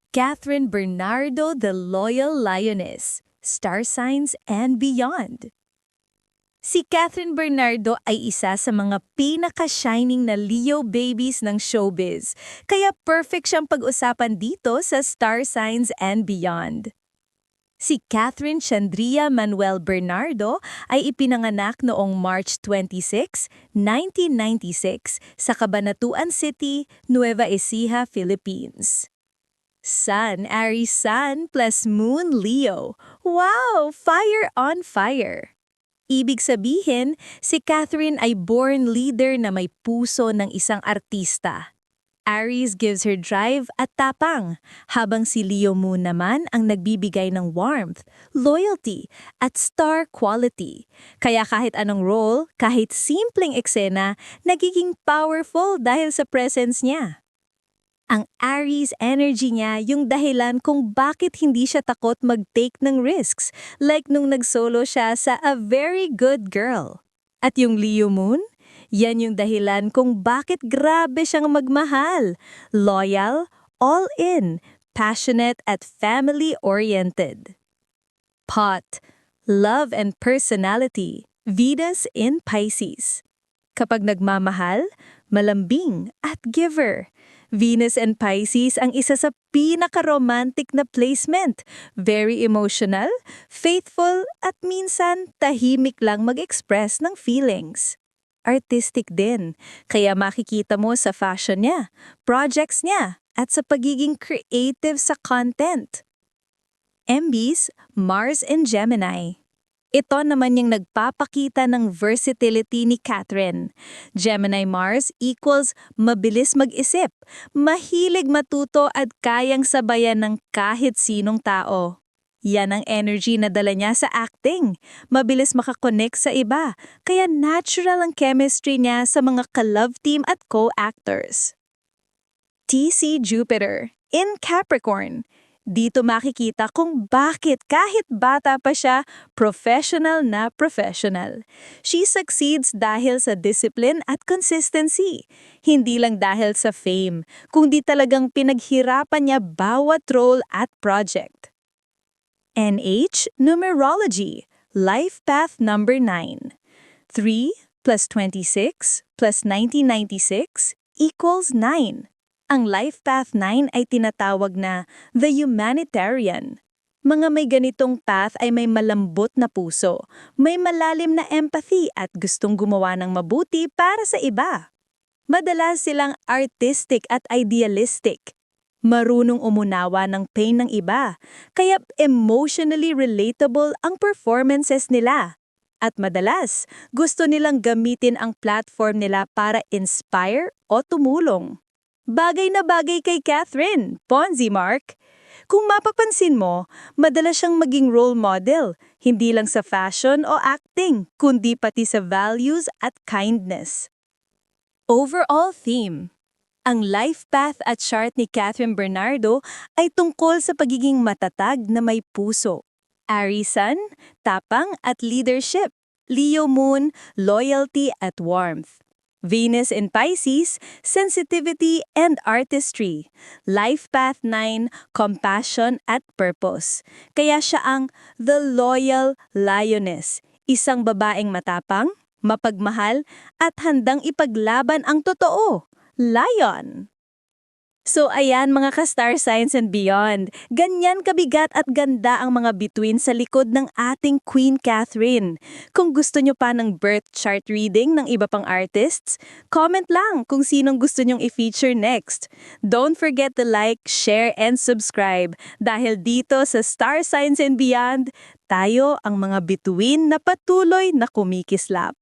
Catherine Bernardo, the Loyal Lioness, Star Signs and Beyond. Si Catherine Bernardo ay isa sa mga pinaka-shining na Leo babies ng showbiz, kaya perfect siyang pag-usapan dito sa Star Signs and Beyond. Si Catherine Chandria Manuel Bernardo ay ipinanganak noong March 26, 1996 sa Cabanatuan City, Nueva Ecija, Philippines. Sun, Aries Sun plus Moon Leo. Wow! Fire on fire! Ibig sabihin, si Catherine ay born leader na may puso ng isang artista. Aries gives her drive at tapang, habang si Leo Moon naman ang nagbibigay ng warmth, loyalty, at star quality. Kaya kahit anong role, kahit simpleng eksena, nagiging powerful dahil sa presence niya. Ang Aries energy niya yung dahilan kung bakit hindi siya takot mag-take ng risks, like nung nag-solo siya sa A Very Good Girl. At yung Leo Moon, yan yung dahilan kung bakit grabe siyang magmahal, loyal, all-in, passionate at family-oriented. Pot, love and personality, Venus in Pisces. Kapag nagmamahal, malambing at giver. Venus and Pisces ang isa sa pinaka-romantic na placement. Very emotional, faithful, at minsan tahimik lang mag-express ng feelings. Artistic din, kaya makikita mo sa fashion niya, projects niya, at sa pagiging creative sa content. MBs, Mars and Gemini. Ito naman yung nagpapakita ng versatility ni Catherine. Gemini Mars equals mabilis mag-isip, mahilig matuto at kayang sabayan ng kahit sinong tao. Yan ang energy na dala niya sa acting. Mabilis makakonect sa iba, kaya natural ang chemistry niya sa mga ka-love team at co-actors. TC Jupiter in Capricorn. Dito makikita kung bakit kahit bata pa siya, professional na professional. She succeeds dahil sa discipline at consistency. Hindi lang dahil sa fame, kundi talagang pinaghirapan niya bawat role at project. NH Numerology, Life Path number 9. 3 plus 26 plus 1996 equals 9. Ang Life Path 9 ay tinatawag na the humanitarian. Mga may ganitong path ay may malambot na puso, may malalim na empathy at gustong gumawa ng mabuti para sa iba. Madalas silang artistic at idealistic. Marunong umunawa ng pain ng iba, kaya emotionally relatable ang performances nila. At madalas, gusto nilang gamitin ang platform nila para inspire o tumulong. Bagay na bagay kay Catherine, Ponzi Mark. Kung mapapansin mo, madalas siyang maging role model, hindi lang sa fashion o acting, kundi pati sa values at kindness. Overall theme. Ang life path at chart ni Catherine Bernardo ay tungkol sa pagiging matatag na may puso. Aries Sun, tapang at leadership. Leo Moon, loyalty at warmth. Venus in Pisces, sensitivity and artistry. Life Path 9, compassion at purpose. Kaya siya ang The Loyal Lioness, isang babaeng matapang, mapagmahal at handang ipaglaban ang totoo. Lion! So ayan mga ka-Star Signs and Beyond, ganyan kabigat at ganda ang mga bituin sa likod ng ating Queen Catherine. Kung gusto nyo pa ng birth chart reading ng iba pang artists, comment lang kung sinong gusto nyong i-feature next. Don't forget to like, share, and subscribe dahil dito sa Star Signs and Beyond, tayo ang mga bituin na patuloy na kumikislap.